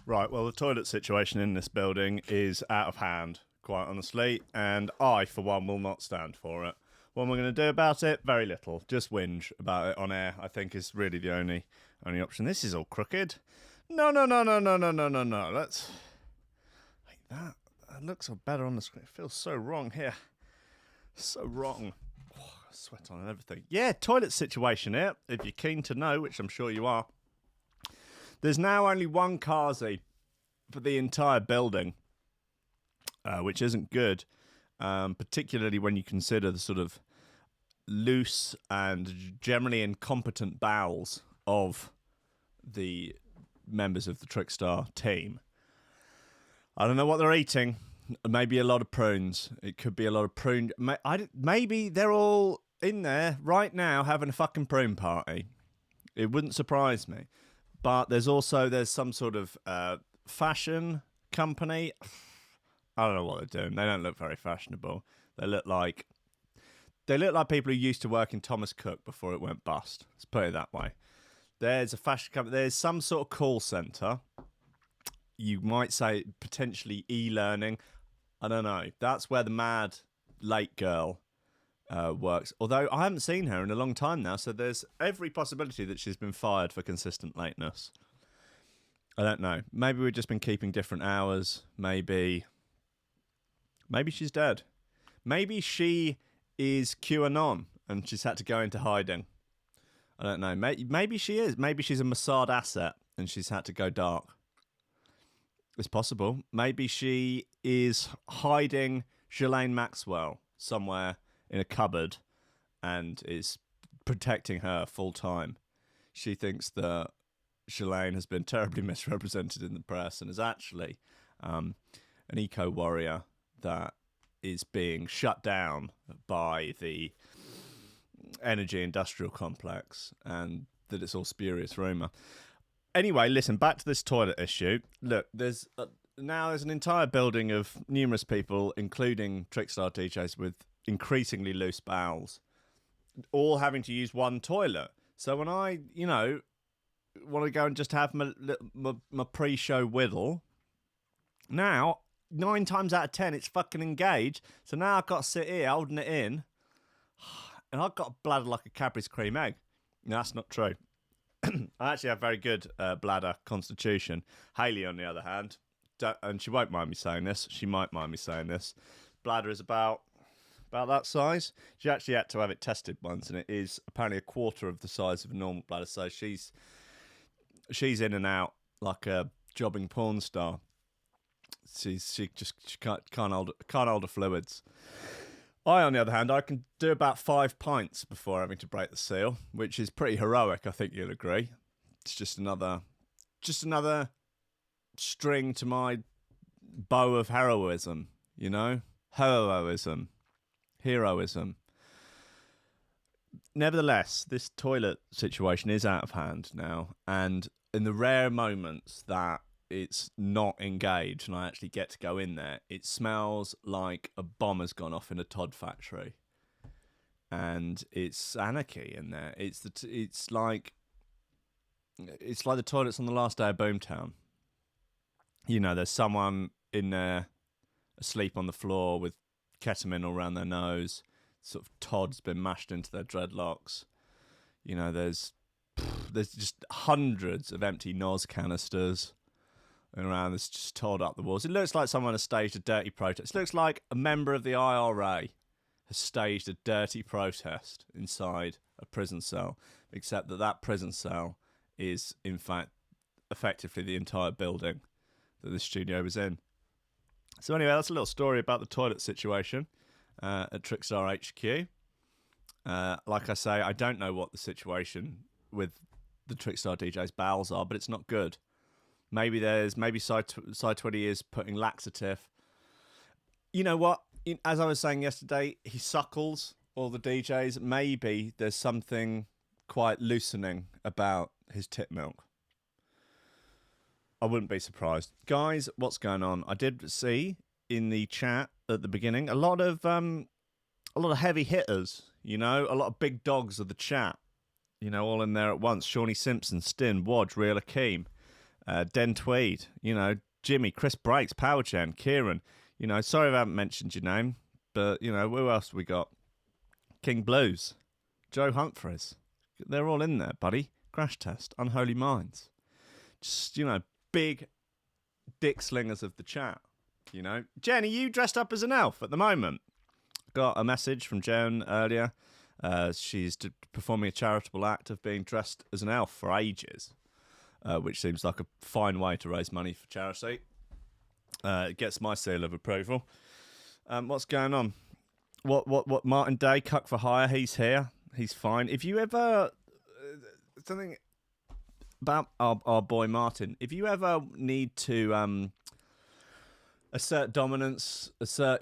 Right, well, the toilet situation in this building is out of hand, quite honestly, and I, for one, will not stand for it. What am I going to do about it? Very little. Just whinge about it on air, I think, is really the only option. This is all crooked. No. Let's... Like that. That looks all better on the screen. It feels so wrong here. So wrong. Oh, sweat on and everything. Yeah, toilet situation here, if you're keen to know, which I'm sure you are. There's now only one Kazi for the entire building, which isn't good, particularly when you consider the sort of loose and generally incompetent bowels of the members of the Trickstar team. I don't know what they're eating. Maybe a lot of prunes. It could be a lot of prune. Maybe they're all in there right now having a fucking prune party. It wouldn't surprise me. But there's some sort of fashion company. I don't know what they're doing. They don't look very fashionable. They look like people who used to work in Thomas Cook before it went bust. Let's put it that way. There's a fashion company. There's some sort of call centre. You might say potentially e-learning. I don't know. That's where the mad late girl works. Although I haven't seen her in a long time now, so there's every possibility that she's been fired for consistent lateness. I don't know. Maybe we've just been keeping different hours. Maybe she's dead. Maybe she is QAnon and she's had to go into hiding. I don't know. Maybe she is. Maybe she's a Mossad asset and she's had to go dark. It's possible. Maybe she is hiding Ghislaine Maxwell somewhere in a cupboard and is protecting her full time. She thinks that Ghislaine has been terribly misrepresented in the press and is actually an eco-warrior that is being shut down by the energy industrial complex and that it's all spurious rumour. Anyway, listen, back to this toilet issue. Look, there's an entire building of numerous people, including Trickstar DJs, with increasingly loose bowels, all having to use one toilet. So when I, want to go and just have my pre-show whittle, now, 9 times out of 10, it's fucking engaged. So now I've got to sit here holding it in, and I've got a bladder like a Cadbury's cream egg. No, that's not true. I actually have very good bladder constitution. Hayley, on the other hand, and she won't mind me saying this, she might mind me saying this, bladder is about that size. She actually had to have it tested once, and it is apparently a quarter of the size of a normal bladder. So she's in and out like a jobbing porn star. She can't hold her fluids. I, on the other hand, I can do about 5 pints before having to break the seal, which is pretty heroic, I think you'll agree. It's just another string to my bow of heroism, Heroism. Nevertheless, this toilet situation is out of hand now, and in the rare moments that it's not engaged and I actually get to go in there, it smells like a bomb has gone off in a Todd factory, and it's anarchy in there. It's like the toilets on the last day of Boomtown. There's someone in there asleep on the floor with ketamine all around their nose. Sort of Todd's been mashed into their dreadlocks. There's just hundreds of empty Nos canisters and around. There's just Todd up the walls. It looks like someone has staged a dirty protest. It looks like a member of the IRA has staged a dirty protest inside a prison cell, except that prison cell is, in fact, effectively the entire building that the studio was in. So anyway, that's a little story about the toilet situation at Trickstar HQ. Like I say, I don't know what the situation with the Trickstar DJ's bowels are, but it's not good. Maybe Side 20 is putting laxative. You know what? As I was saying yesterday, he suckles all the DJs. Maybe there's something quite loosening about his tit milk. I wouldn't be surprised. Guys, what's going on? I did see in the chat at the beginning a lot of heavy hitters, a lot of big dogs of the chat, all in there at once. Shawnee Simpson, Stin, Wodge, Real Akeem. Den Tweed, Jimmy, Kris Breaks, Power Gen, Kieran. Sorry if I haven't mentioned your name, but, who else we got? King Blues, Joe Humphreys. They're all in there, buddy. Crash Test, Unholy Minds. Just, big dick slingers of the chat, Jen, are you dressed up as an elf at the moment? Got a message from Jen earlier. She's performing a charitable act of being dressed as an elf for ages, which seems like a fine way to raise money for charity. It gets my seal of approval. What's going on? What? Martin Day, Cuck for Hire. He's here. He's fine. If you ever something about our boy Martin, if you ever need to assert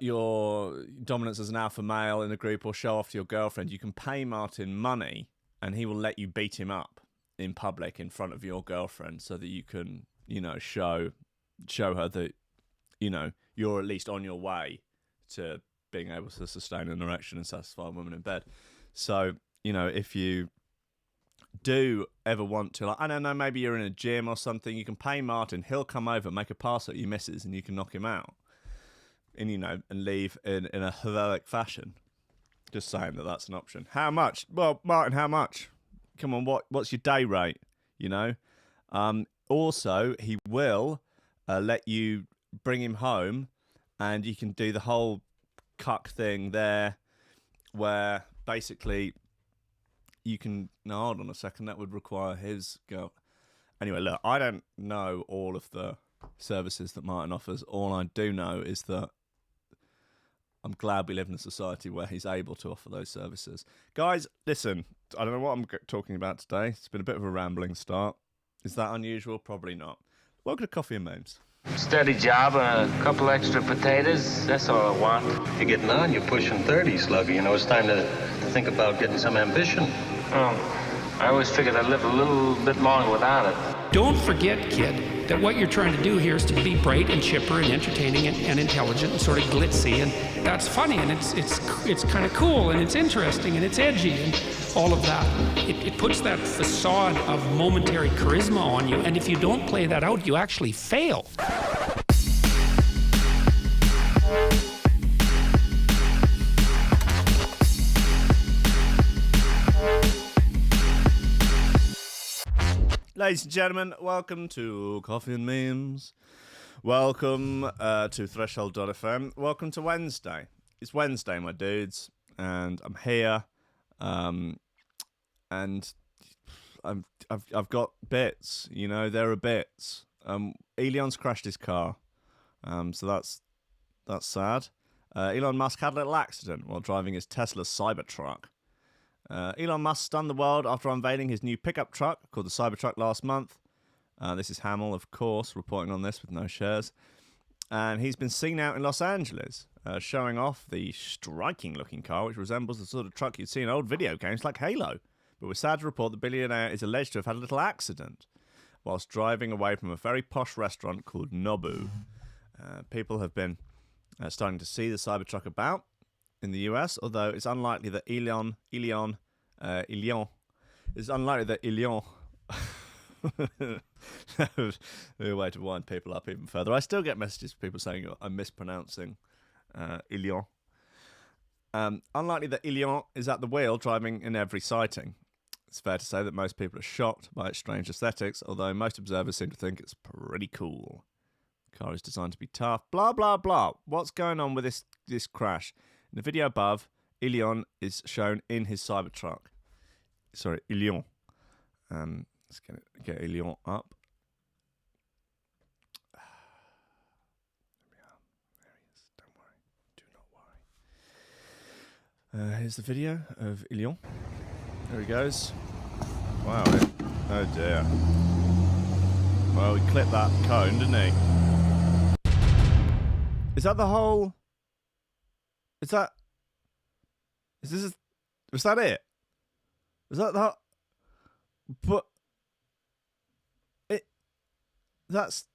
your dominance as an alpha male in a group, or show off to your girlfriend, you can pay Martin money, and he will let you beat him up in public in front of your girlfriend, so that you can, show her that, you're at least on your way to being able to sustain an erection and satisfy a woman in bed. So, if you do ever want to, I don't know, maybe you're in a gym or something, you can pay Martin, he'll come over, make a pass at your missus, and you can knock him out. And, and leave in a heroic fashion. Just saying that's an option. How much? Well, Martin, how much? Come on, what's your day rate? Also, he will let you bring him home, and you can do the whole cuck thing there, where basically you can... No, hold on a second. That would require his girl. Anyway, look, I don't know all of the services that Martin offers. All I do know is that I'm glad we live in a society where he's able to offer those services. Guys, listen, I don't know what I'm talking about today. It's been a bit of a rambling start. Is that unusual? Probably not. Welcome to Coffee and Memes. Steady job and a couple extra potatoes. That's all I want. You're getting on. You're pushing 30, Slugger. It's time to think about getting some ambition. Oh, I always figured I'd live a little bit longer without it. Don't forget, kid, that what you're trying to do here is to be bright and chipper and entertaining and intelligent and sort of glitzy, and that's funny, and it's kind of cool, and it's interesting, and it's edgy, and all of that. It puts that facade of momentary charisma on you, and if you don't play that out, you actually fail. Ladies and gentlemen, welcome to Coffee and Memes. Welcome to Threshold.fm. Welcome to Wednesday. It's Wednesday, my dudes, and I'm here. And I've got bits. There are bits. Elon's crashed his car, so that's sad. Elon Musk had a little accident while driving his Tesla Cybertruck. Elon Musk stunned the world after unveiling his new pickup truck called the Cybertruck last month. This is Hamill, of course, reporting on this with no shares. And he's been seen out in Los Angeles, showing off the striking-looking car, which resembles the sort of truck you'd see in old video games like Halo. But we're sad to report the billionaire is alleged to have had a little accident whilst driving away from a very posh restaurant called Nobu. People have been starting to see the Cybertruck about in the US, although it's unlikely that Elon a way to wind people up even further. I still get messages from people saying I'm mispronouncing Elon. Unlikely that Elon is at the wheel driving in every sighting. It's fair to say that most people are shocked by its strange aesthetics, although most observers seem to think it's pretty cool. The car is designed to be tough, blah, blah, blah. What's going on with this crash? In the video above, Elon is shown in his Cybertruck. Sorry, Elon. Let's get Elon up. There we are. There he is. Don't worry. Do not worry. Here's the video of Elon. There he goes. Wow. Oh dear. Well, he clipped that cone, didn't he? Is that the whole... Was that it? Was that the... But... That's...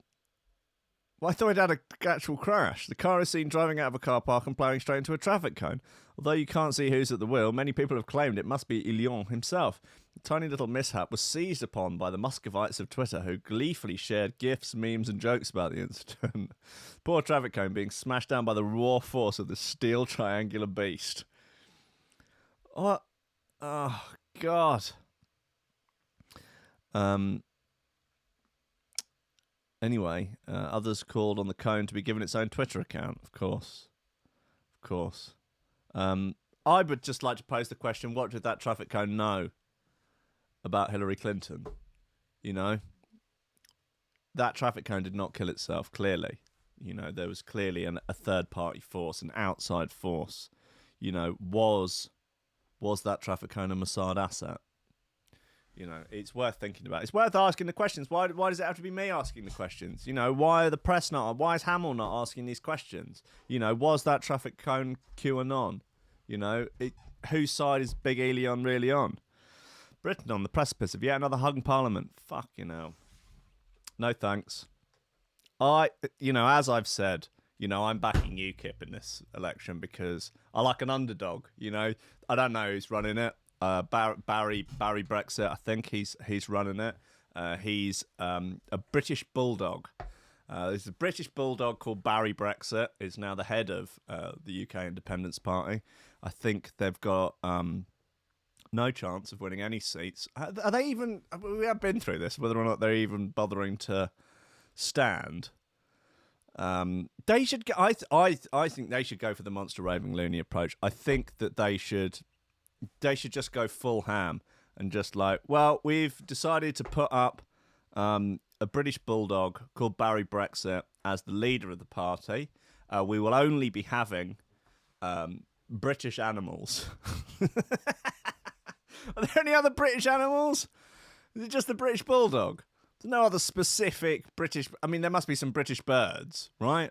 Well, I thought it had an actual crash. The car is seen driving out of a car park and plowing straight into a traffic cone. Although you can't see who's at the wheel, many people have claimed it must be Elon himself. tiny little mishap was seized upon by the Muscovites of Twitter, who gleefully shared gifs, memes, and jokes about the incident. Poor traffic cone being smashed down by the raw force of the steel triangular beast. What? Oh, God. Anyway, others called on the cone to be given its own Twitter account, of course. Of course. I would just like to pose the question, what did that traffic cone know about Hillary Clinton? You know? That traffic cone did not kill itself, clearly. You know, there was clearly a third-party force, an outside force. You know, was that traffic cone a Mossad asset? You know, it's worth thinking about. It's worth asking the questions. Why does it have to be me asking the questions? You know, why are the press not? Why is Hamill not asking these questions? You know, was that traffic cone QAnon? You know, whose side is Big Elion really on? Britain on the precipice of yet another hung parliament. Fucking hell. No thanks. As I've said, you know, I'm backing UKIP in this election because I like an underdog. You know, I don't know who's running it. Barry Brexit, I think he's running it. He's a British bulldog. There's a British bulldog called Barry Brexit. Is now the head of the UK Independence Party. I think they've got no chance of winning any seats. Are they even? We have been through this. Whether or not they're even bothering to stand. They should. I think they should go for the monster raving loony approach. I think that they should just go full ham and just like, well, we've decided to put up a British bulldog called Barry Brexit as the leader of the party. We will only be having British animals. Are there any other British animals? Is it just the British bulldog? There's no other specific British... I mean, there must be some British birds, right?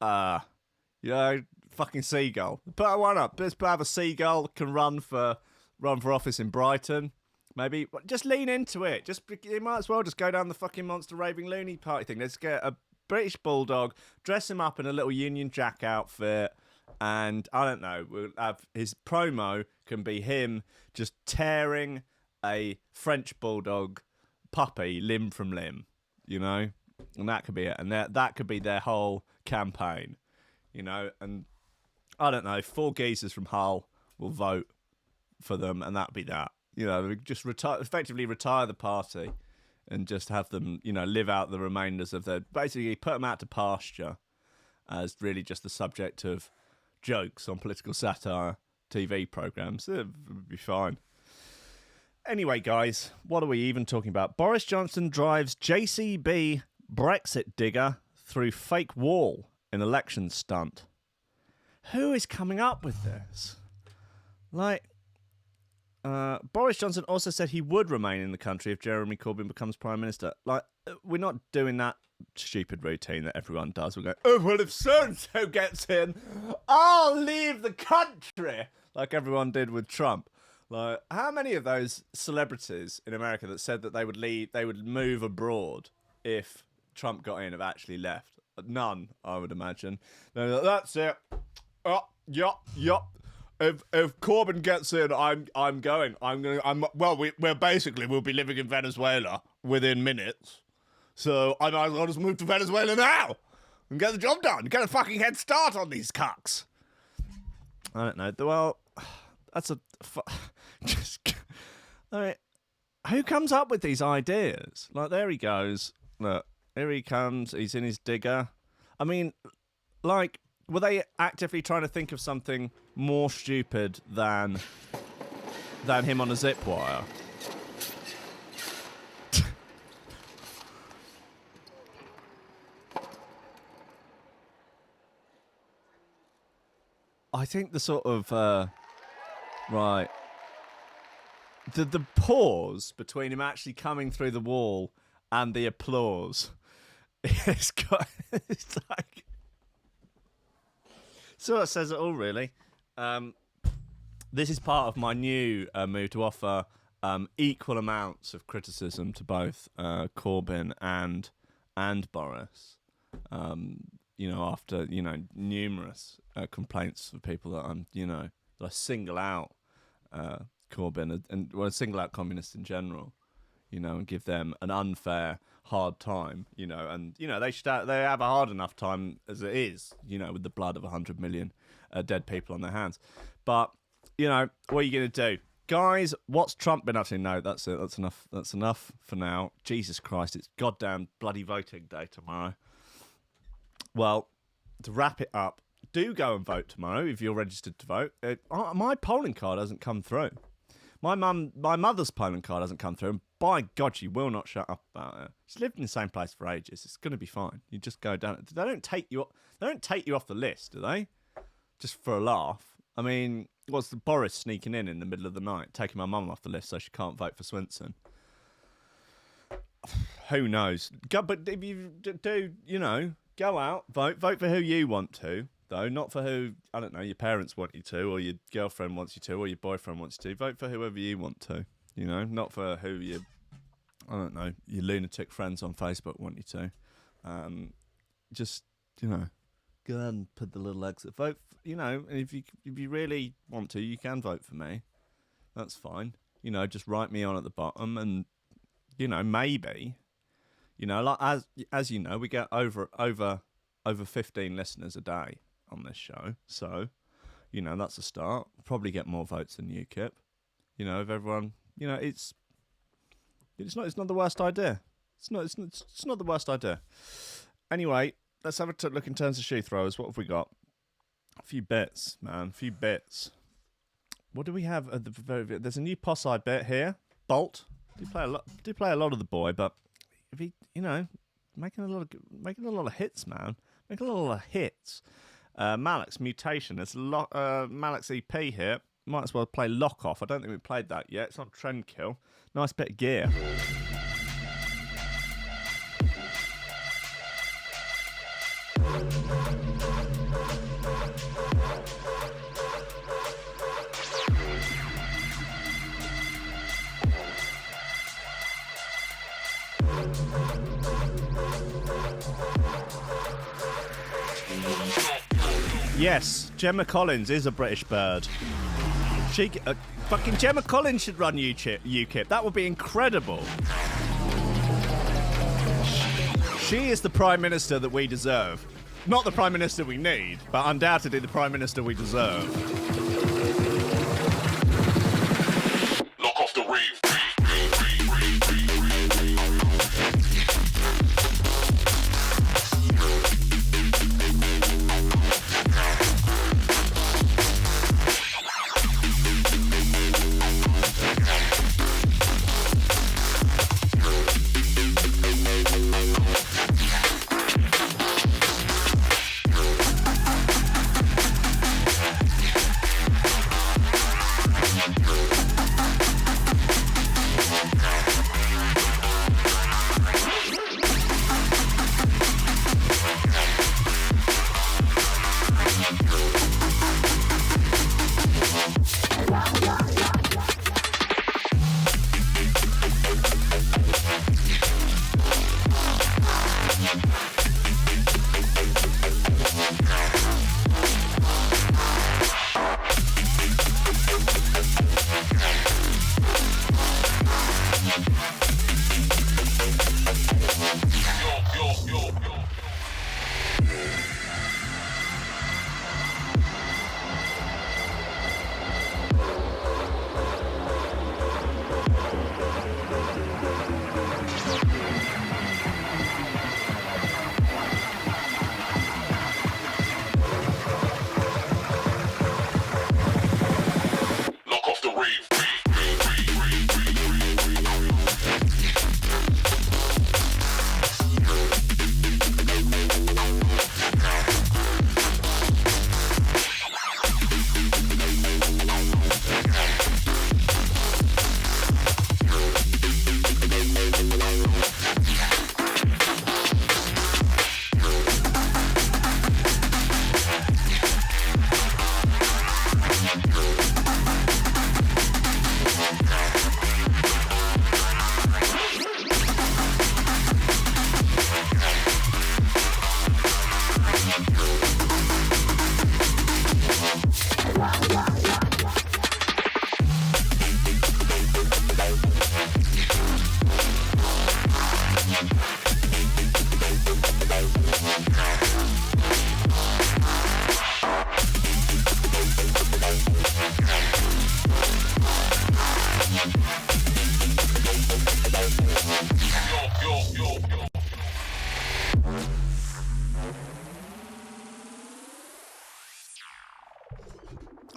Fucking seagull. Put one up. Let's have a seagull that can run for office in Brighton. Maybe just lean into it. You might as well just go down the fucking monster raving loony party thing. Let's get a British bulldog, dress him up in a little Union Jack outfit, and I don't know. We'll have his promo can be him just tearing a French bulldog puppy limb from limb, you know, and that could be it. And that could be their whole campaign, you know. And I don't know. 4 geezers from Hull will vote for them, and that'd be that. You know, just effectively retire the party and just have them, you know, live out the remainders of their... Basically, put them out to pasture as really just the subject of jokes on political satire TV programmes. It would be fine. Anyway, guys, what are we even talking about? Boris Johnson drives JCB Brexit digger through fake wall in election stunt. Who is coming up with this? Like... Boris Johnson also said he would remain in the country if Jeremy Corbyn becomes Prime Minister. Like, we're not doing that stupid routine that everyone does. We're going, oh, well, if so-and-so gets in, I'll leave the country, like everyone did with Trump. Like, how many of those celebrities in America that said that they would move abroad if Trump got in have actually left? None, I would imagine. They're like, that's it. Oh, yup. If Corbyn gets in, I'm going. We'll be living in Venezuela within minutes. So I might as well just move to Venezuela now and get the job done. Get a fucking head start on these cucks. I don't know. Well, that's I mean, who comes up with these ideas? Like, there he goes. Look, here he comes. He's in his digger. I mean, like... Were they actively trying to think of something more stupid than him on a zip wire? I think the sort of right, the pause between him actually coming through the wall and the applause, it's like. So it says it all, really. This is part of my new move to offer equal amounts of criticism to both Corbyn and Boris. You know, after numerous complaints of people that that I single out Corbyn and well, single out communists in general, and give them an unfair, hard time, and they have a hard enough time as it is, with the blood of 100 million dead people on their hands. But what are you going to do? Guys, what's Trump been up to? No, that's it. That's enough. That's enough for now. Jesus Christ, it's goddamn bloody voting day tomorrow. Well, to wrap it up, do go and vote tomorrow if you're registered to vote. My polling card hasn't come through. My mother's polling card hasn't come through, and by God, she will not shut up about it. She's lived in the same place for ages. It's going to be fine. You just go down. They don't take you off the list, do they? Just for a laugh. I mean, what's the Boris sneaking in the middle of the night, taking my mum off the list so she can't vote for Swinson? Who knows? But if you do, go out, vote for who you want to, though, not for who, I don't know, your parents want you to, or your girlfriend wants you to, or your boyfriend wants you to. Vote for whoever you want to, not for who your lunatic friends on Facebook want you to. Just, go ahead and put the little exit vote. And if you really want to, you can vote for me. That's fine. Just write me on at the bottom, and maybe, like as we get over 15 listeners a day on this show. So, that's a start. Probably get more votes than UKIP. If everyone, it's not the worst idea. It's not the worst idea. Anyway. Let's have a look in terms of shoe throwers. What have we got? A few bits, man. A few bits. What do we have at the very? There's a new Posse bit here. Bolt. Do play a lot of the boy, but if he, making a lot of hits, man. Making a lot of hits. Malek's Mutation. There's Malek's EP here. Might as well play Lock Off. I don't think we played that yet. It's on Trendkill. Nice bit of gear. Yes, Gemma Collins is a British bird. Fucking Gemma Collins should run UKIP. That would be incredible. She is the Prime Minister that we deserve. Not the Prime Minister we need, but undoubtedly the Prime Minister we deserve. Lock off the rave.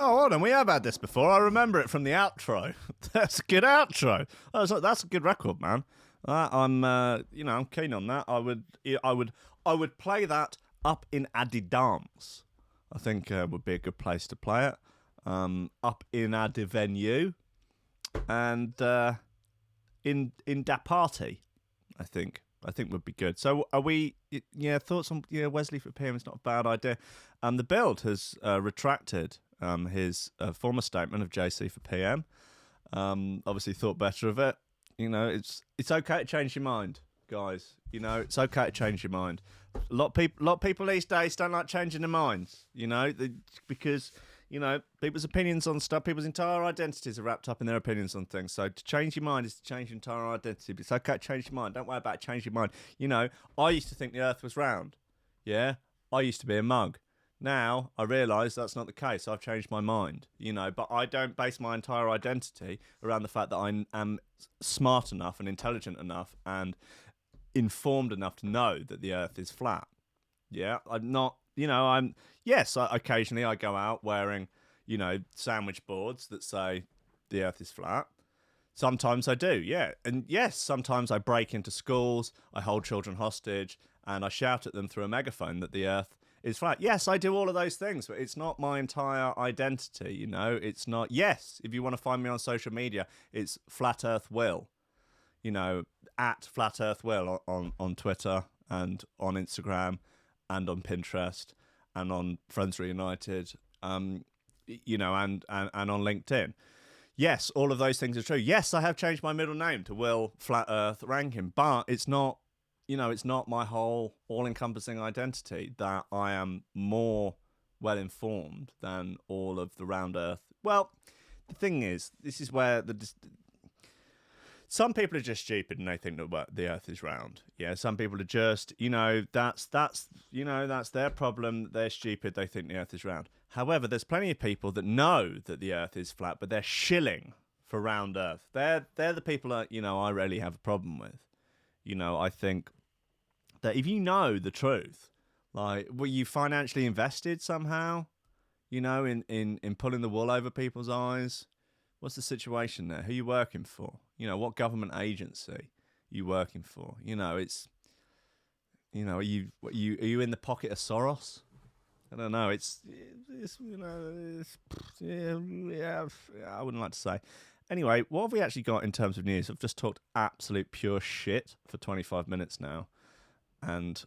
Oh, hold on, we have had this before. I remember it from the outro. That's a good outro. That's a good record, man. I'm keen on that. I would play that up in Adidance. I think would be a good place to play it. Up in Adi venue, and in Da Party, I think would be good. So are we? Yeah, thoughts on Wesley for PM is not a bad idea. The Build has retracted his former statement of JC for PM. Obviously thought better of it. It's okay to change your mind, guys. It's okay to change your mind. A lot of people these days don't like changing their minds. Because people's opinions on stuff, people's entire identities are wrapped up in their opinions on things. So to change your mind is to change your entire identity. But it's okay to change your mind. Don't worry about changing your mind. I used to think the Earth was round. Yeah, I used to be a mug. Now I realise that's not the case. I've changed my mind, but I don't base my entire identity around the fact that I am smart enough and intelligent enough and informed enough to know that the Earth is flat. Yeah, I'm not, occasionally I go out wearing, sandwich boards that say the Earth is flat. Sometimes I do, yeah. And yes, sometimes I break into schools, I hold children hostage, and I shout at them through a megaphone that the Earth is flat. Yes, I do all of those things, but it's not my entire identity, It's not. Yes, if you want to find me on social media, it's Flat Earth Will, at Flat Earth Will on Twitter and on Instagram and on Pinterest and on Friends Reunited, and on LinkedIn. Yes, all of those things are true. Yes, I have changed my middle name to Will Flat Earth Rankin, but it's not. It's not my whole all-encompassing identity that I am more well-informed than all of the round Earth. Well, the thing is, this is where some people are just stupid and they think that the Earth is round. Yeah, some people are just, that's their problem. They're stupid. They think the Earth is round. However, there's plenty of people that know that the Earth is flat, but they're shilling for round Earth. They're the people that I really have a problem with. I think that if you know the truth, like, were you financially invested somehow, in pulling the wool over people's eyes? What's the situation there? Who are you working for? What government agency are you working for? It's, are you in the pocket of Soros? I don't know. I wouldn't like to say. Anyway, what have we actually got in terms of news? I've just talked absolute pure shit for 25 minutes now. And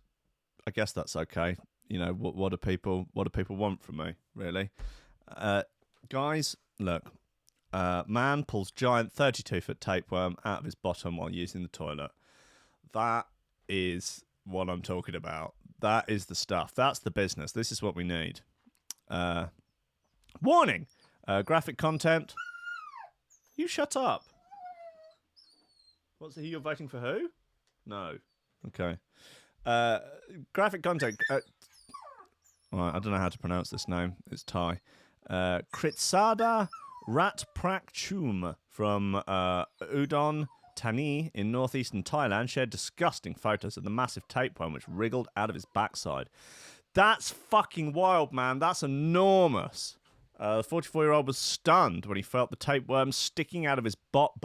I guess that's okay. What do people want from me, really? Guys, look. Man pulls giant 32-foot tapeworm out of his bottom while using the toilet. That is what I'm talking about. That is the stuff. That's the business. This is what we need. Warning! Graphic content. You shut up. What's it? You're voting for who? No. Okay. Graphic content. I don't know how to pronounce this name. It's Thai. Kritsada Ratprakchum from Udon Thani in northeastern Thailand shared disgusting photos of the massive tapeworm which wriggled out of his backside. That's fucking wild, man. That's enormous. The 44-year-old was stunned when he felt the tapeworm sticking out of his bot.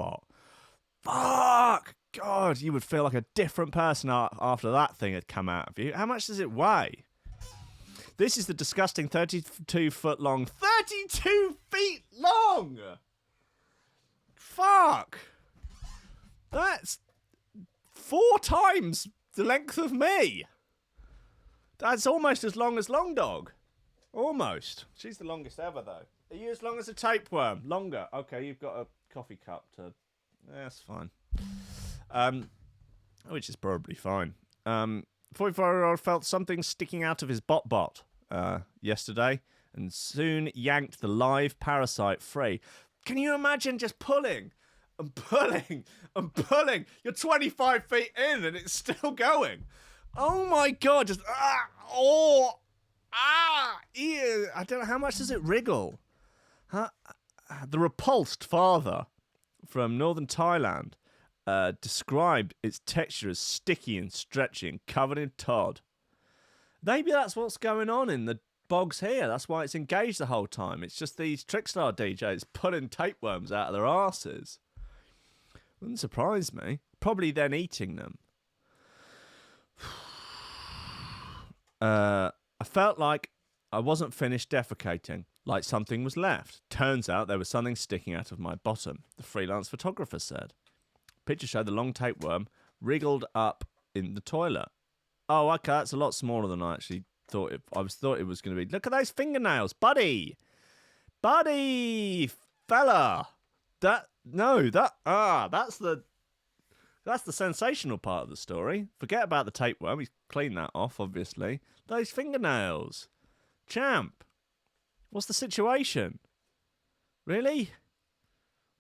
Fuck! God, you would feel like a different person after that thing had come out of you. How much does it weigh? This is the disgusting 32 feet long. Fuck! That's 4 times the length of me. That's almost as long as Long Dog. Almost. She's the longest ever, though. Are you as long as a tapeworm? Longer. Okay, you've got a coffee cup to... That's fine. Which is probably fine. 44-year-old felt something sticking out of his bot yesterday and soon yanked the live parasite free. Can you imagine just pulling I'm pulling. You're 25 feet in and it's still going. Oh my God, just, ew. I don't know, how much does it wriggle? Huh? The repulsed father from northern Thailand described its texture as sticky and stretchy and covered in Todd. Maybe that's what's going on in the bogs here. That's why it's engaged the whole time. It's just these Trickstar DJs pulling tapeworms out of their arses. Wouldn't surprise me. Probably then eating them. I felt like I wasn't finished defecating, like something was left. Turns out there was something sticking out of my bottom, the freelance photographer said. Picture showed the long tapeworm wriggled up in the toilet. Oh, okay, that's a lot smaller than I actually thought it. I thought it was going to be. Look at those fingernails, buddy, fella. That's the sensational part of the story. Forget about the tapeworm. He's cleaned that off, obviously. Those fingernails, champ. What's the situation? Really?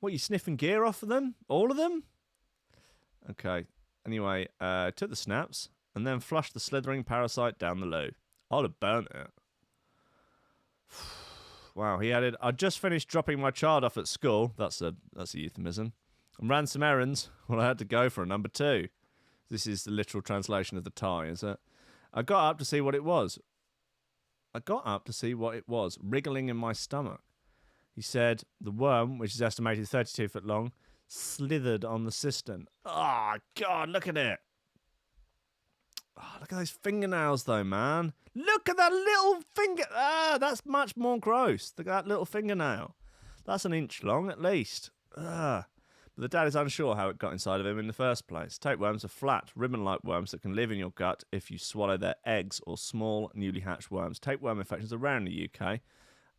What, you sniffing gear off of them? All of them? Okay. Anyway, took the snaps and then flushed the slithering parasite down the loo. I'd have burnt it. Wow, he added, I just finished dropping my child off at school. That's a euphemism. And ran some errands. Well, I had to go for a number 2. This is the literal translation of the Thai, is it? I got up to see what it was. Wriggling in my stomach. He said the worm, which is estimated 32 foot long, slithered on the cistern. Oh, God, look at it. Oh, look at those fingernails, though, man. Look at that little finger. That's much more gross. Look at that little fingernail. That's an inch long, at least. But the dad is unsure how it got inside of him in the first place. Tapeworms are flat, ribbon-like worms that can live in your gut if you swallow their eggs or small, newly hatched worms. Tapeworm infections are rare in the UK,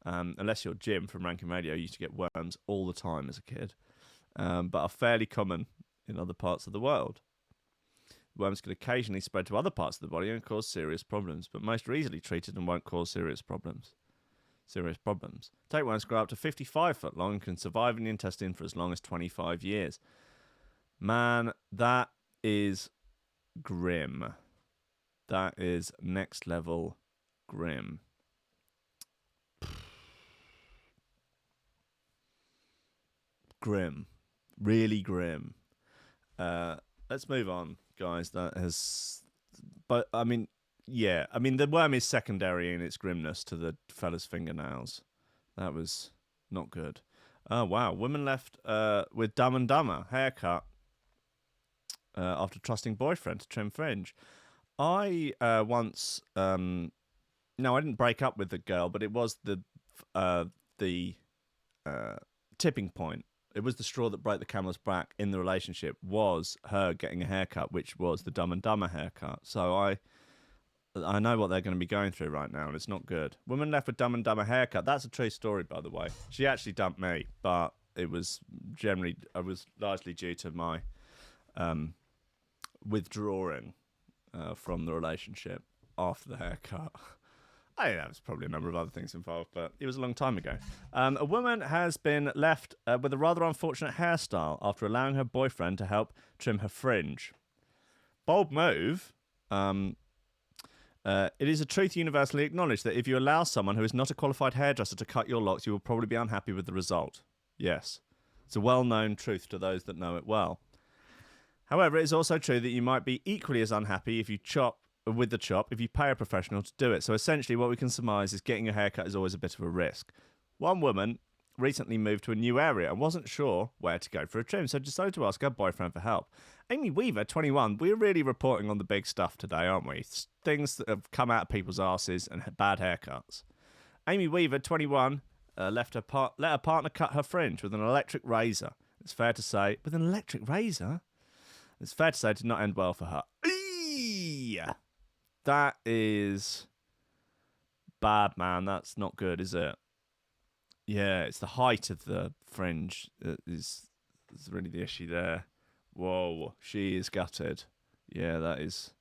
unless you're Jim from Rankin Radio. You used to get worms all the time as a kid, but are fairly common in other parts of the world. Worms can occasionally spread to other parts of the body and cause serious problems, but most are easily treated and won't cause serious problems. Tapeworms grow up to 55 foot long and can survive in the intestine for as long as 25 years. Man, that is grim. That is next level grim. Grim. Really grim. Let's move on, guys. But I mean, the worm is secondary in its grimness to the fella's fingernails. That was not good. Oh, wow. Woman left with Dumb and Dumber haircut after trusting boyfriend to trim fringe. I once... no, I didn't break up with the girl, but it was the tipping point. It was the straw that broke the camel's back in the relationship, was her getting a haircut, which was the Dumb and Dumber haircut. So I know what they're going to be going through right now, and it's not good. Woman left with Dumb and Dumber haircut. That's a true story, by the way. She actually dumped me, but it was largely due to my withdrawing from the relationship after the haircut. I think there's probably a number of other things involved, but it was a long time ago. A woman has been left with a rather unfortunate hairstyle after allowing her boyfriend to help trim her fringe. Bold move. It is a truth universally acknowledged that if you allow someone who is not a qualified hairdresser to cut your locks, you will probably be unhappy with the result. Yes. It's a well-known truth to those that know it well. However, it is also true that you might be equally as unhappy if you if you pay a professional to do it. So essentially what we can surmise is getting a haircut is always a bit of a risk. One woman recently moved to a new area and wasn't sure where to go for a trim, so decided to ask her boyfriend for help. Amy Weaver, 21, we're really reporting on the big stuff today, aren't we? Things that have come out of people's arses and bad haircuts. Amy Weaver, 21, let her partner cut her fringe with an electric razor. It's fair to say, with an electric razor? It's fair to say it did not end well for her. Eee! That is bad, man. That's not good, is it? Yeah, it's the height of the fringe that is really the issue there. Whoa, she is gutted. Yeah, that's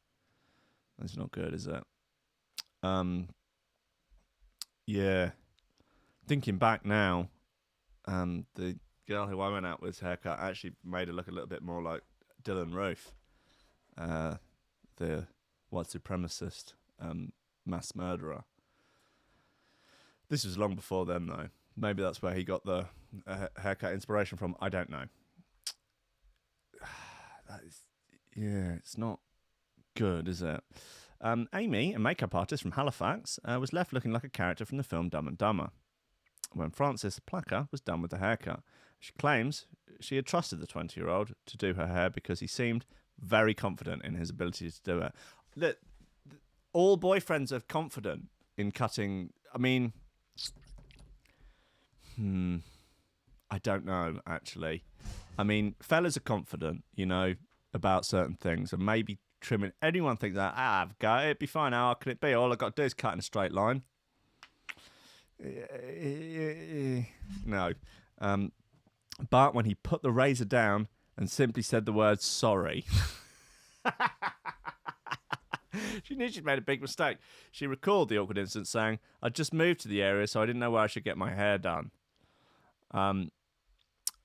not good, is it? Yeah. Thinking back now, the girl who I went out with's haircut actually made her look a little bit more like Dylan Roof, the white supremacist mass murderer. This was long before then, though. Maybe that's where he got the haircut inspiration from. I don't know. It's not good, is it? Amy, a makeup artist from Halifax, was left looking like a character from the film Dumb and Dumber when Frances Placker was done with the haircut. She claims she had trusted the 20-year-old to do her hair because he seemed very confident in his ability to do it. Look, all boyfriends are confident in cutting. I mean, I don't know, actually. I mean, fellas are confident, about certain things, and maybe trimming. Anyone thinks that, I've got it, it'd be fine. How hard can it be? All I've got to do is cut in a straight line. No. But when he put the razor down and simply said the word sorry, she knew she'd made a big mistake. She recalled the awkward incident, saying, "I'd just moved to the area, so I didn't know where I should get my hair done.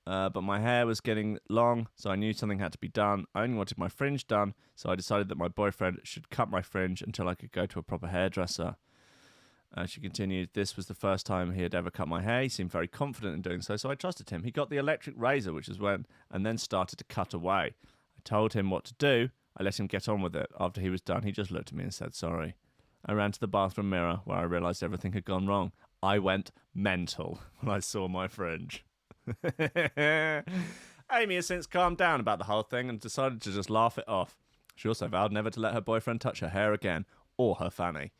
But my hair was getting long, so I knew something had to be done. I only wanted my fringe done, so I decided that my boyfriend should cut my fringe until I could go to a proper hairdresser." She continued, "This was the first time he had ever cut my hair. He seemed very confident in doing so I trusted him. He got the electric razor, which is when, and then started to cut away. I told him what to do. I let him get on with it. After he was done, he just looked at me and said sorry. I ran to the bathroom mirror where I realised everything had gone wrong. I went mental when I saw my fringe." Amy has since calmed down about the whole thing and decided to just laugh it off. She also vowed never to let her boyfriend touch her hair again, or her fanny.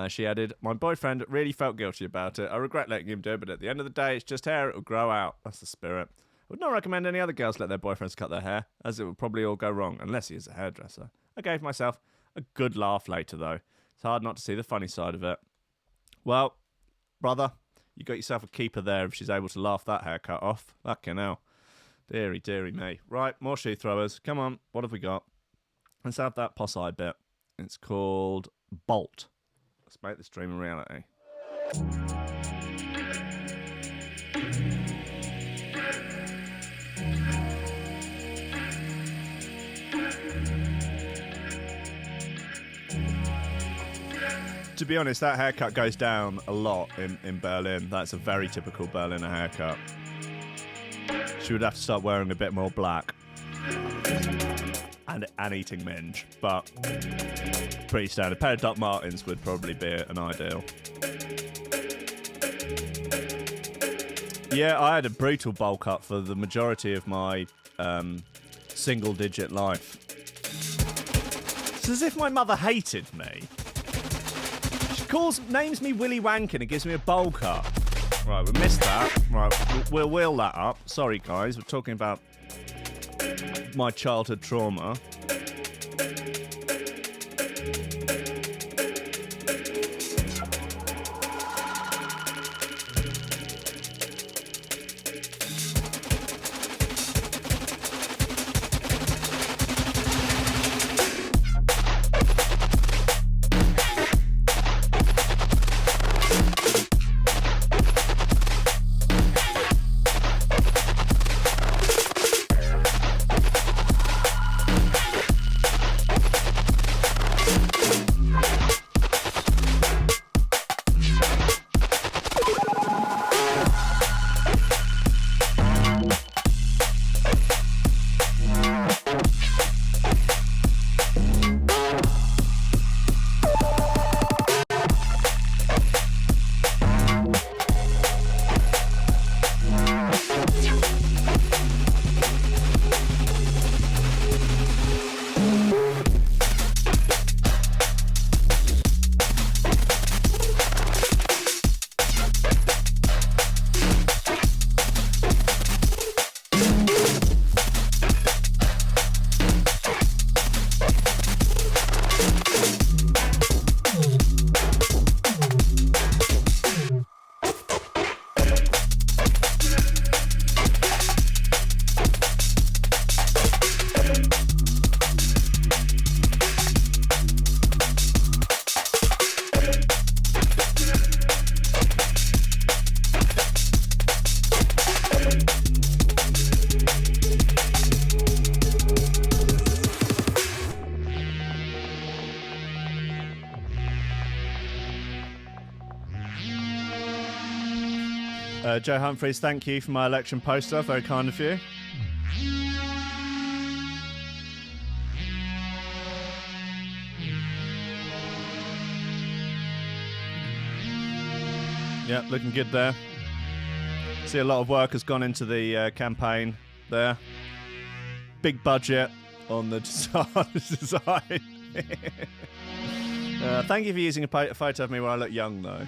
She added, "My boyfriend really felt guilty about it. I regret letting him do it, but at the end of the day, it's just hair. It will grow out." That's the spirit. I would not recommend any other girls let their boyfriends cut their hair, as it would probably all go wrong, unless he is a hairdresser. I gave myself a good laugh later, though. It's hard not to see the funny side of it. Well, brother, you got yourself a keeper there if she's able to laugh that haircut off. Fucking hell. Deary, deary me. Right, more shoe throwers. Come on, what have we got? Let's have that posse bit. It's called Bolt. Let's make this dream a reality. To be honest, that haircut goes down a lot in Berlin. That's a very typical Berliner haircut. She would have to start wearing a bit more black. And eating minge, but pretty standard. A pair of Doc Martens would probably be an ideal. Yeah, I had a brutal bowl cut for the majority of my single-digit life. It's as if my mother hated me. She names me Willy Wankin and gives me a bowl cut. Right, we missed that. Right, we'll wheel that up. Sorry, guys, we're talking about my childhood trauma. Joe Humphreys, thank you for my election poster. Very kind of you. Yeah, looking good there. See, a lot of work has gone into the campaign there. Big budget on the design. Thank you for using a photo of me where I look young, though.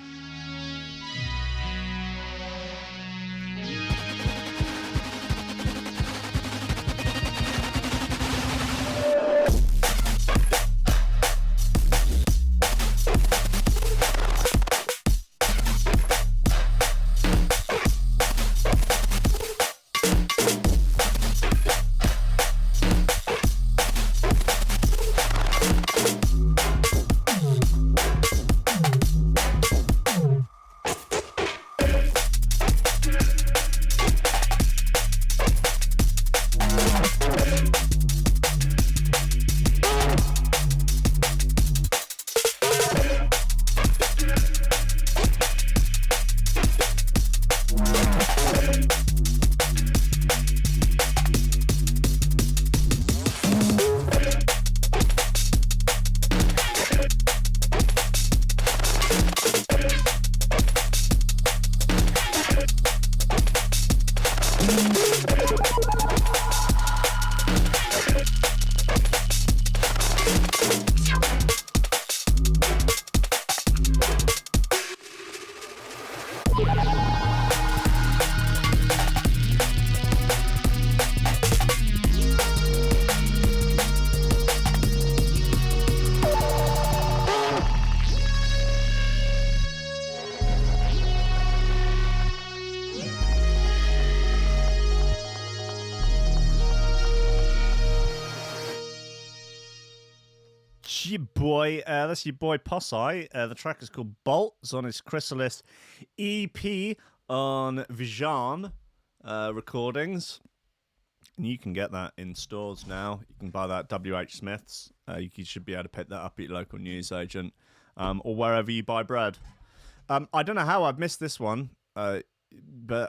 That's your boy Posse. The track is called Bolt. It's on his Chrysalis EP on Vision Recordings. And you can get that in stores now. You can buy that at WH Smith's. You should be able to pick that up at your local newsagent or wherever you buy bread. I don't know how I've missed this one, but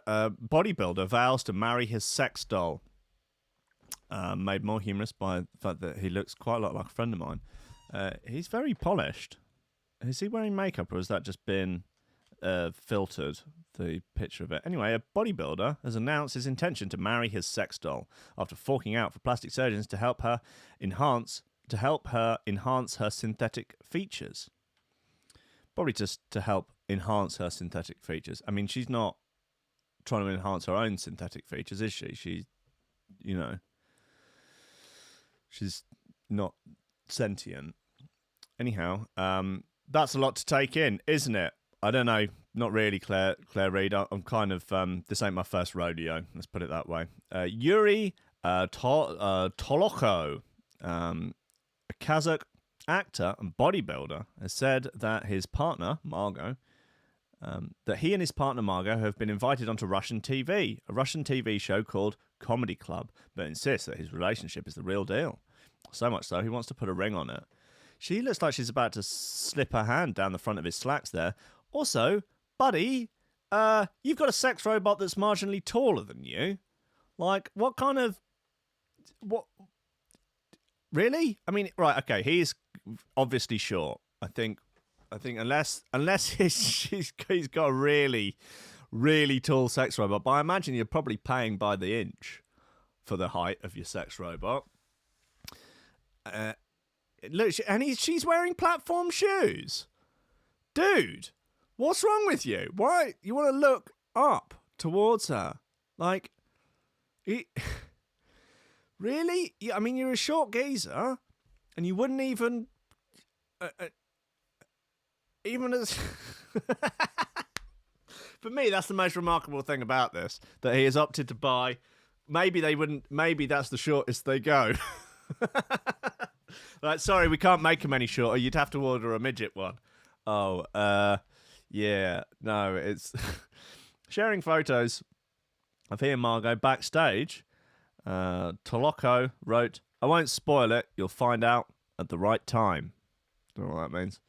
bodybuilder vows to marry his sex doll. Made more humorous by the fact that he looks quite a lot like a friend of mine. He's very polished. Is he wearing makeup, or has that just been filtered, the picture of it? Anyway, a bodybuilder has announced his intention to marry his sex doll after forking out for plastic surgeons to help her enhance her synthetic features. Probably just to help enhance her synthetic features. I mean, she's not trying to enhance her own synthetic features, is she? She's not sentient. Anyhow, that's a lot to take in, isn't it? I don't know. Not really, Claire Reid. I'm kind of... this ain't my first rodeo. Let's put it that way. Yuri Toloko, a Kazakh actor and bodybuilder, has said that his partner, Margot, that he and his partner, Margot, have been invited onto Russian TV, a Russian TV show called Comedy Club, but insists that his relationship is the real deal. So much so, he wants to put a ring on it. She looks like she's about to slip her hand down the front of his slacks there. Also, buddy, you've got a sex robot that's marginally taller than you. Like, what kind of... What... Really? I mean, right, okay, he's obviously short. I think unless he's got a really, really tall sex robot, but I imagine you're probably paying by the inch for the height of your sex robot. Look, she's wearing platform shoes. Dude, what's wrong with you? Why you want to look up towards her? Like, really? I mean, you're a short geezer, and you wouldn't even as. For me, that's the most remarkable thing about this, that he has opted to buy. Maybe that's the shortest they go. Like, sorry, we can't make them any shorter. You'd have to order a midget one. Oh, yeah. No, it's... Sharing photos of he and Margot backstage, Toloko wrote, "I won't spoil it. You'll find out at the right time." Don't know what that means.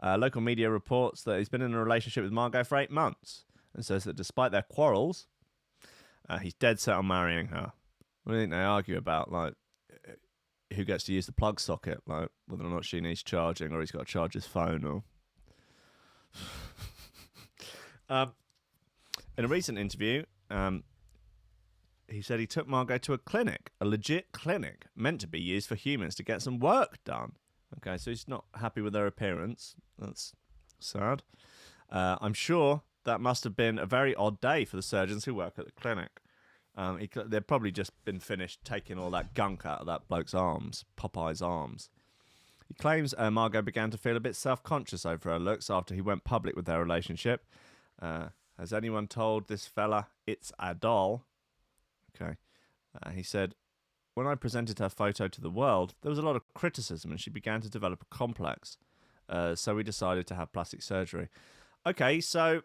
Local media reports that he's been in a relationship with Margot for 8 months. and says that despite their quarrels, he's dead set on marrying her. What do you think they argue about? Like, who gets to use the plug socket? Like, whether or not she needs charging, or he's got to charge his phone, or... In a recent interview, he said he took Margot to a clinic, a legit clinic, meant to be used for humans to get some work done. Okay, so he's not happy with their appearance. That's sad. I'm sure that must have been a very odd day for the surgeons who work at the clinic. They've probably just been finished taking all that gunk out of that bloke's arms, Popeye's arms. He claims Margot began to feel a bit self-conscious over her looks after he went public with their relationship. Has anyone told this fella it's a doll? Okay. He said, when I presented her photo to the world, there was a lot of criticism and she began to develop a complex. So we decided to have plastic surgery. Okay, so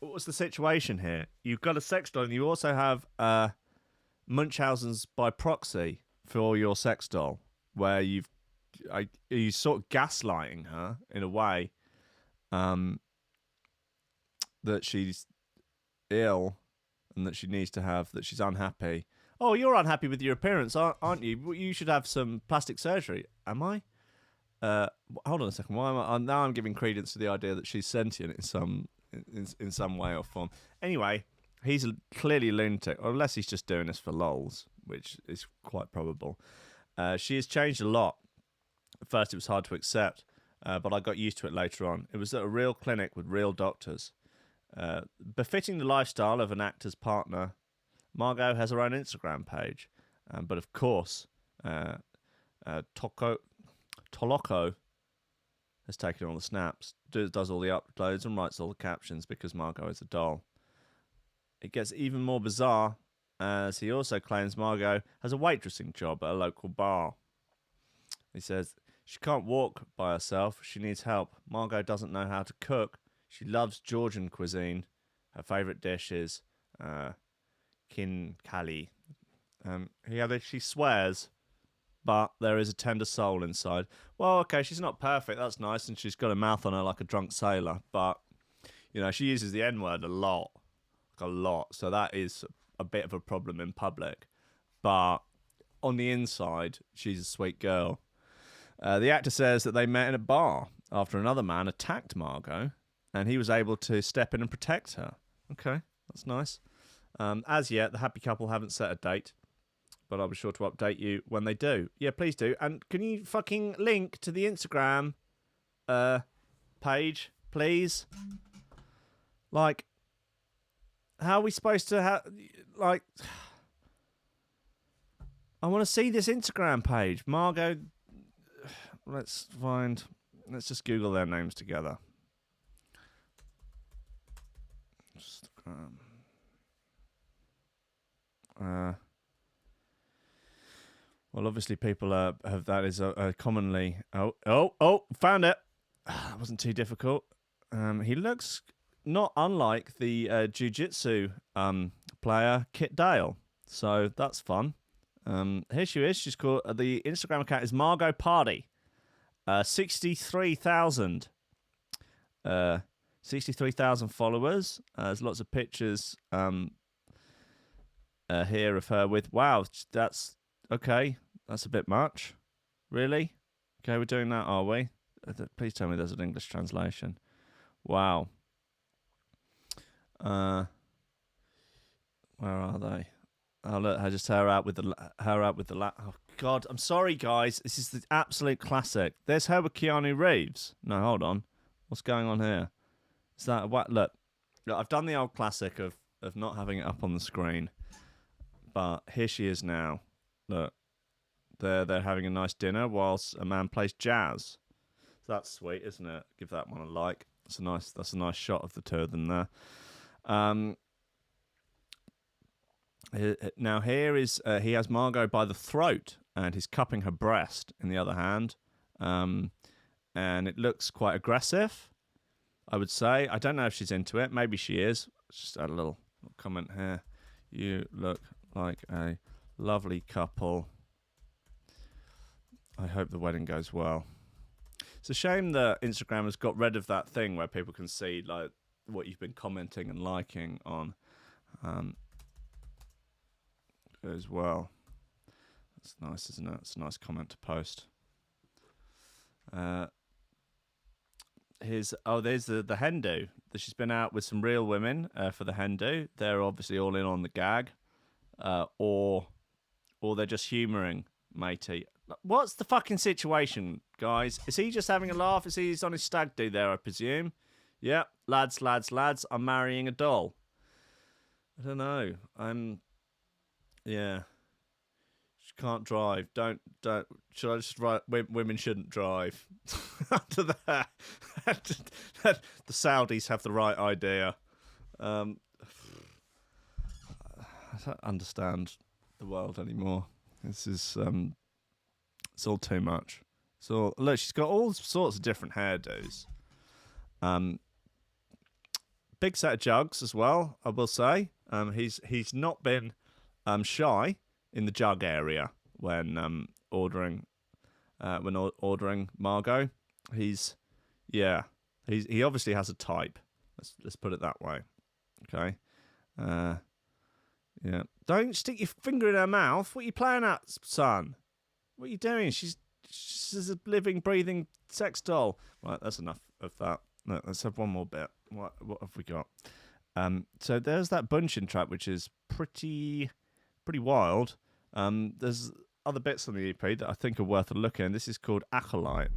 what was the situation here? You've got a sex doll and you also have Munchausen's by proxy for your sex doll, where you sort of gaslighting her in a way that she's ill and that she needs to have, that she's unhappy. Oh, you're unhappy with your appearance, aren't you? You should have some plastic surgery. Am I? Hold on a second. Why am I? Now I'm giving credence to the idea that she's sentient in some way or form. Anyway, he's clearly a lunatic, or unless he's just doing this for lols, which is quite probable. She has changed a lot. At first, it was hard to accept, but I got used to it later on. It was at a real clinic with real doctors. Befitting the lifestyle of an actor's partner, Margot has her own Instagram page. But of course, Toloco has taken all the snaps, does all the uploads and writes all the captions because Margot is a doll. It gets even more bizarre as he also claims Margot has a waitressing job at a local bar. He says she can't walk by herself, she needs help. Margot doesn't know how to cook. She loves Georgian cuisine. Her favourite dish is kin kali. She swears, but there is a tender soul inside. Well, okay, she's not perfect. That's nice, and she's got a mouth on her like a drunk sailor. But she uses the N-word a lot. So that is a bit of a problem in public. But on the inside, she's a sweet girl. The actor says that they met in a bar after another man attacked Margot, and he was able to step in and protect her. Okay, that's nice. As yet, the happy couple haven't set a date, but I'll be sure to update you when they do. Yeah, please do. And can you fucking link to the Instagram page, please? Like, how are we supposed to have... Like, I want to see this Instagram page. Margot... Let's just Google their names together. Instagram. Well, obviously people have that is commonly... Oh, found it. That wasn't too difficult. He looks not unlike the jiu-jitsu player Kit Dale, so that's fun. Here she is. She's called... the Instagram account is Margot Party. 63,000. 63,000 followers. There's lots of pictures here of her with... Wow, that's... Okay, that's a bit much. Really? Okay, we're doing that, are we? Please tell me there's an English translation. Wow. Where are they? Oh, look, I just her out with the Oh God, I'm sorry, guys. This is the absolute classic. There's her with Keanu Reeves. No, hold on. What's going on here? Is that what? Look, I've done the old classic of not having it up on the screen, but here she is now. Look, they're having a nice dinner whilst a man plays jazz. So that's sweet, isn't it? Give that one a like. That's a nice shot of the two of them there. Now here is he has Margot by the throat and he's cupping her breast in the other hand, and it looks quite aggressive, I would say. I don't know if she's into it. Maybe she is. Just add a little comment here. You look like a lovely couple. I hope the wedding goes well. It's a shame that Instagram has got rid of that thing where people can see like what you've been commenting and liking on as well. That's nice, isn't it? It's a nice comment to post. There's the Hendo. She's been out with some real women for the Hendo. They're obviously all in on the gag, or they're just humouring matey. What's the fucking situation, guys? Is he just having a laugh? He's on his stag do there, I presume? Yep, lads, I'm marrying a doll. I don't know. Yeah. She can't drive. Don't. Should I just write? Women shouldn't drive. After that, the Saudis have the right idea. I don't understand the world anymore. This is it's all too much. So look, she's got all sorts of different hairdos. Big set of jugs as well, I will say. He's not been shy in the jug area when ordering Margot. He obviously has a type. Let's put it that way. Okay. Yeah. Don't stick your finger in her mouth. What are you playing at, son? What are you doing? She's a living, breathing sex doll. Right, that's enough of that. No, let's have one more bit. What have we got? So there's that bunching track, which is pretty wild. There's other bits on the EP that I think are worth a look in. This is called Acolyte.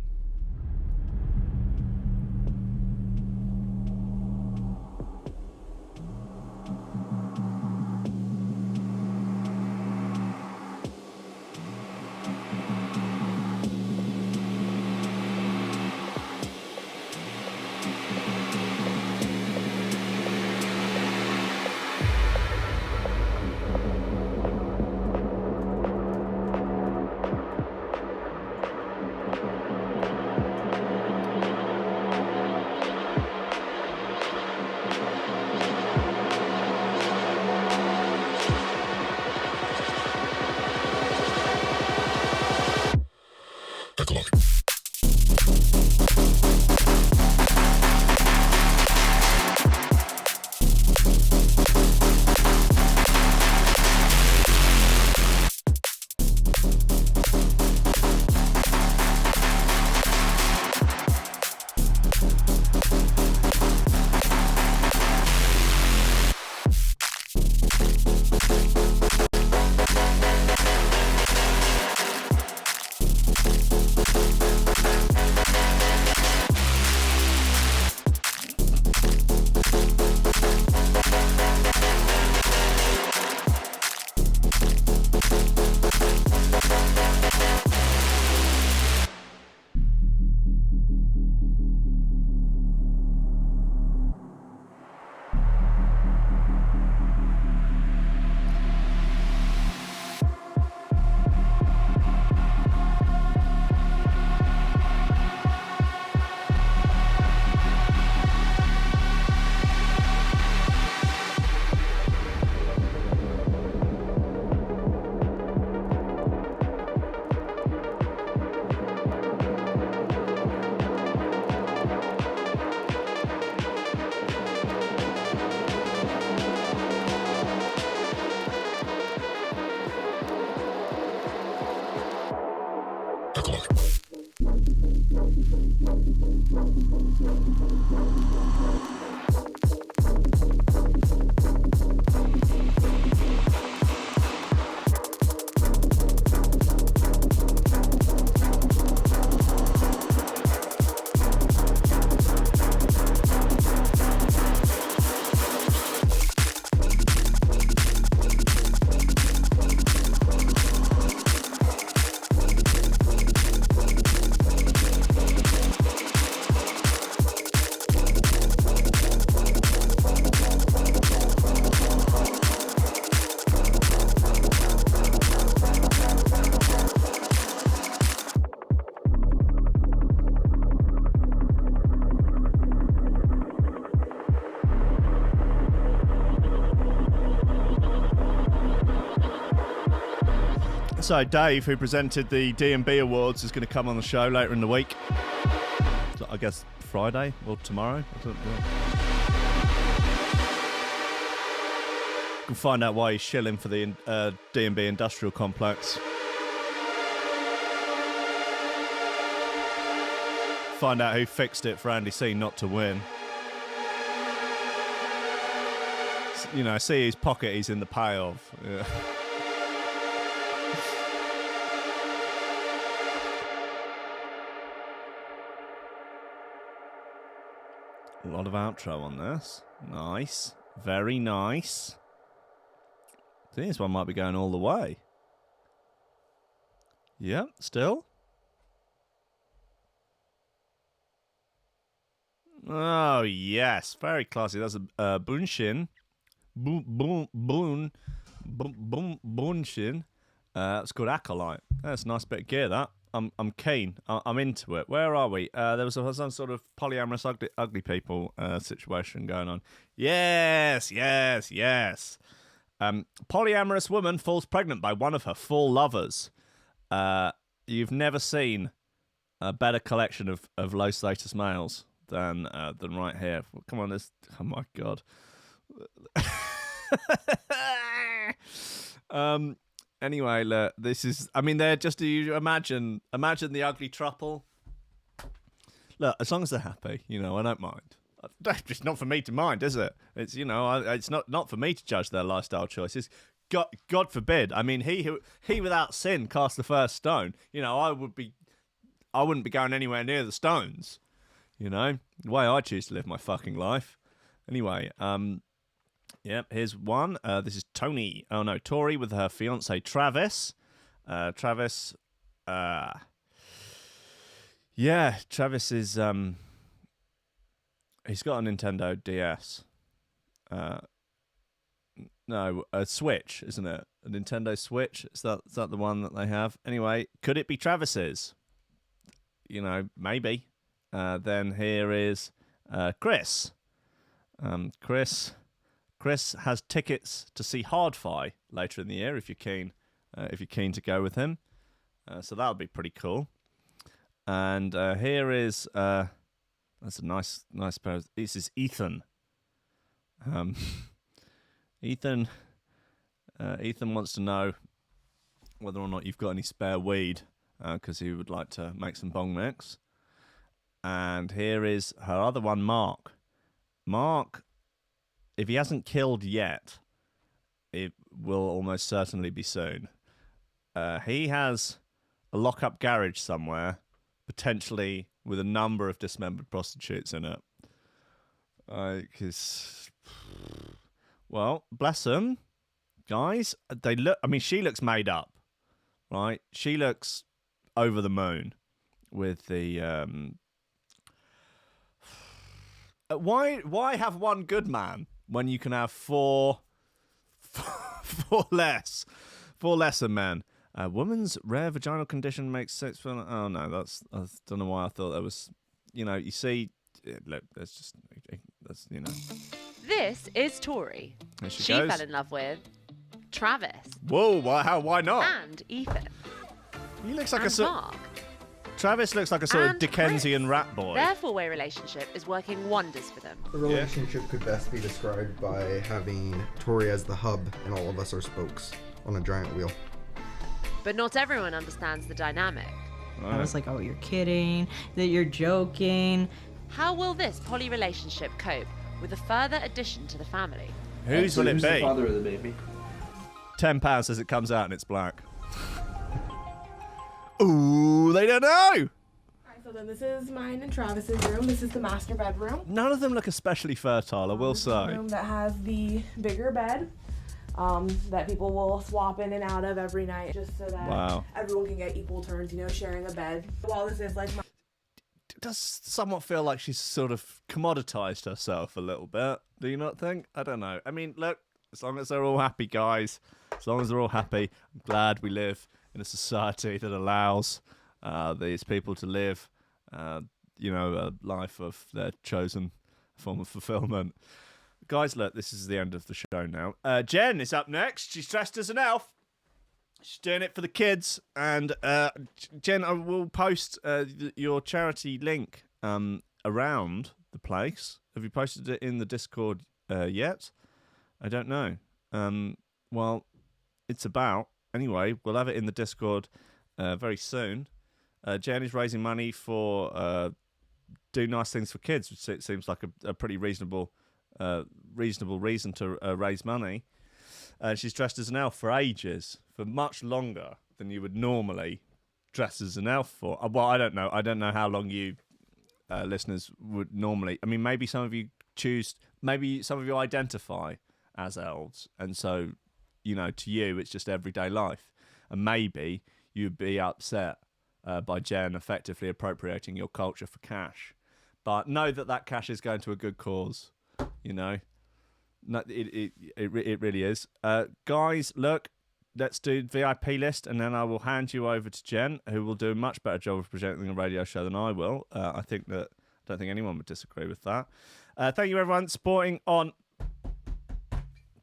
So Dave, who presented the D&B Awards, is going to come on the show later in the week. I guess Friday or tomorrow. I don't know. can find out why he's shilling for the D&B Industrial Complex. Find out who fixed it for Andy C not to win. You know, see his pocket he's in the pay of. Yeah. A lot of outro on this. Nice. Very nice. I think this one might be going all the way. Yep, still. Oh, yes. Very classy. That's a Bunshin. Bunshin. It's called Acolyte. That's a nice bit of gear, that. I'm keen. I'm into it. Where are we? There was some sort of polyamorous ugly people situation going on. Yes. Polyamorous woman falls pregnant by one of her 4 lovers. You've never seen a better collection of low status males than right here. Come on, this. Oh my god. Anyway, look, this is. I mean, they're just. You imagine the ugly throuple. Look, as long as they're happy, you know, I don't mind. It's not for me to mind, is it? It's it's not for me to judge their lifestyle choices. God forbid. I mean, he without sin cast the first stone. You know, I wouldn't be going anywhere near the stones. You know, the way I choose to live my fucking life. Anyway, yep, here's one. This is Tori with her fiance Travis. Travis is he's got a Nintendo DS. No, a Switch, isn't it? A Nintendo Switch. Is that the one that they have? Anyway, could it be Travis's? You know, maybe. Then here is Chris. Chris has tickets to see Hardfi later in the year if you're keen to go with him. So that would be pretty cool. And here is that's a nice pair. This is Ethan. Ethan wants to know whether or not you've got any spare weed because he would like to make some bong mix. And here is her other one, Mark. Mark, if he hasn't killed yet, it will almost certainly be soon. He has a lock-up garage somewhere, potentially with a number of dismembered prostitutes in it. Well, bless them, guys. They look. I mean, she looks made up, right? She looks over the moon with the. Why have one good man when you can have four lesser men? A woman's rare vaginal condition makes sex for. Oh no, I don't know why I thought that was. You know, you see, look, that's you know. This is Tori. There she She goes. fell in love with Travis. Whoa! Why not? And Ethan. He looks like and Mark. Travis looks like a sort of And Dickensian Chris. rat boy. Their four-way relationship is working wonders for them. The relationship could best be described by having Tori as the hub and all of us are spokes on a giant wheel. But not everyone understands the dynamic. I was like, oh, you're kidding, that you're joking. How will this poly relationship cope with a further addition to the family? Whose will it Who's be? the father of the baby? £10 as it comes out and it's black. Ooh, they don't know. Alright, so then this is mine and Travis's room. This is the master bedroom. None of them look especially fertile, I will This is the say. room that has the bigger bed that people will swap in and out of every night, just so that everyone can get equal turns, you know, sharing a bed. While this is like my It does somewhat feel like she's sort of commoditized herself a little bit. Do you not think? I don't know. I mean, look, as long as they're all happy, guys, as long as they're all happy, I'm glad we live in a society that allows these people to live, you know, a life of their chosen form of fulfillment. Guys, look, this is the end of the show now. Jen is up next. She's dressed as an elf. She's doing it for the kids. And Jen, I will post your charity link around the place. Have you posted it in the Discord yet? I don't know. well, it's about. Anyway, we'll have it in the Discord very soon. Jen is raising money for Do Nice Things for Kids, which it seems like a pretty reasonable reason to raise money. She's dressed as an elf for ages, for much longer than you would normally dress as an elf for. Well, I don't know. I don't know how long you listeners would normally. I mean, maybe some of you maybe some of you identify as elves, and so, to you, it's just everyday life. And maybe you'd be upset by Jen effectively appropriating your culture for cash. But know that cash is going to a good cause, No, it really is. Guys, look, let's do VIP list, and then I will hand you over to Jen, who will do a much better job of presenting a radio show than I will. I don't think anyone would disagree with that. Thank you, everyone, supporting on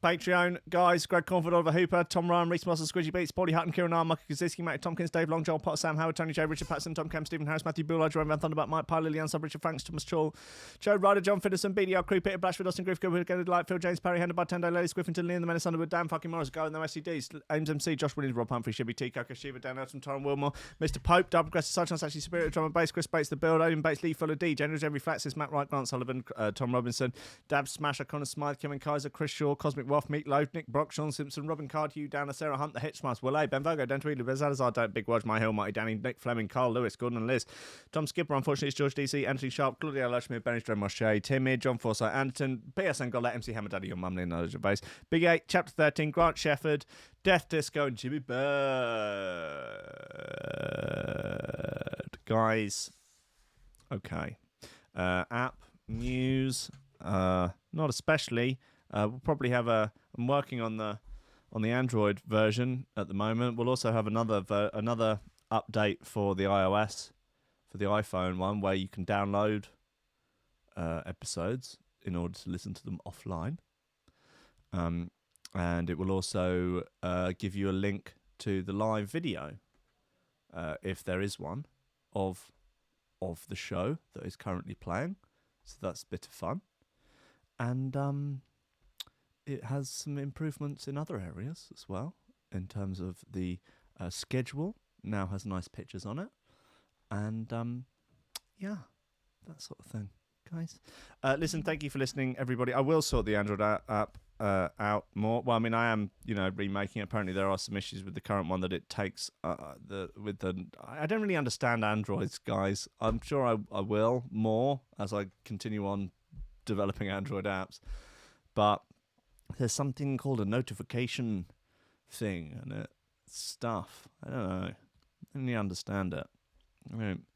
Patreon. Guys, Greg Cornford, Oliver Hooper, Tom Ryan, Reece Mosson, Squidgy Beats, Pauly Hutton, Ciarán R, Michael Kedzierski, Matthew Tomkins, Dave Long, Joel Potter, Sam Howard, Tony J, Richard Patterson, Tom Camm, Stephen Harris, Matthieu Boulard, Jeroen Van Thunderbutt, Mike Pye, Lily Unsub, Richard Franks, Thomas Chole, Chode Ryder, John Finison, BDR Crew, Peter Blatchford, Austin Griff, Gennady Lightfield, James Parry, Hendo Bartendo, Lady Squiffington, Lee and the Menace Underwood, Dan fucking Morris, Guy With No STD, Ames MC, Josh Williams, Rob Humphrey, Shibby T, Coco Shiva, Dan Elton, Taran Wilmore, Mr. Pope, Double Progressive Sergeant, actually Spirit, Drum and Bass, Kris Breaks, The Build, Odin Bates, Lee Fuller D, Generals Every Flaxis, Matt Wright, Grant Sullivan, Tom Robinson, Dab Smasher, Connor Smythe, Kevin Kaiser, Chris Shaw, Cosmic Waff, Meat Loaf, Nick Brock, Sean Simpson, Robin Card, Hugh Downer, Sarah Hunt, The Hitchmas, Will A, Ben Vogo, Dan Tweedley, Ben Salazar, Don't Big Wodge, My Hill, Mighty Danny, Nick Fleming, Carl Lewis, Gordon and Liz, Tom Skipper, unfortunately it's George DC, Anthony Sharp, Claudia Lushmere, Benny Drum Moshe, Tim Mead, John Forsyth, Anderton, PSN Golet, MC Hammer Daddy, Your Mum, Leon Knowledge Base, Big 8, Chapter 13, Grant Shefford, Death Disco, and Jimmy Bird. Guys, okay. App news, not especially. We'll probably have I'm working on the Android version at the moment. We'll also have another update for the iOS, for the iPhone one, where you can download episodes in order to listen to them offline. And it will also give you a link to the live video, if there is one, of the show that is currently playing. So that's a bit of fun. And it has some improvements in other areas as well, in terms of the schedule. Now has nice pictures on it. And yeah, that sort of thing, guys. Listen, thank you for listening, everybody. I will sort the Android app out more. Well, I mean, I am, remaking it. Apparently there are some issues with the current one that it takes I don't really understand Androids, guys. I'm sure I will more as I continue on developing Android apps. But there's something called a notification thing and stuff. I don't know. I don't really understand it. I don't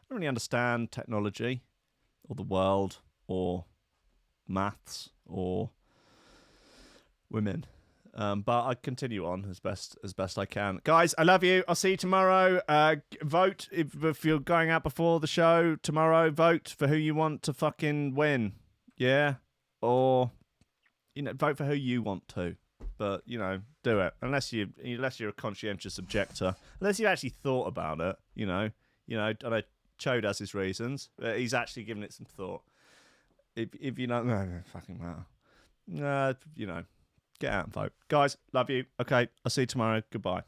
really understand technology or the world or maths or women. But I continue on as best I can. Guys, I love you. I'll see you tomorrow. Vote if you're going out before the show tomorrow. Vote for who you want to fucking win. Yeah? Or vote for who you want to. But, do it. Unless you're a conscientious objector. Unless you actually thought about it, I know Chode has his reasons, but he's actually given it some thought. If you don't, no, fucking matter. Get out and vote. Guys, love you. Okay, I'll see you tomorrow. Goodbye.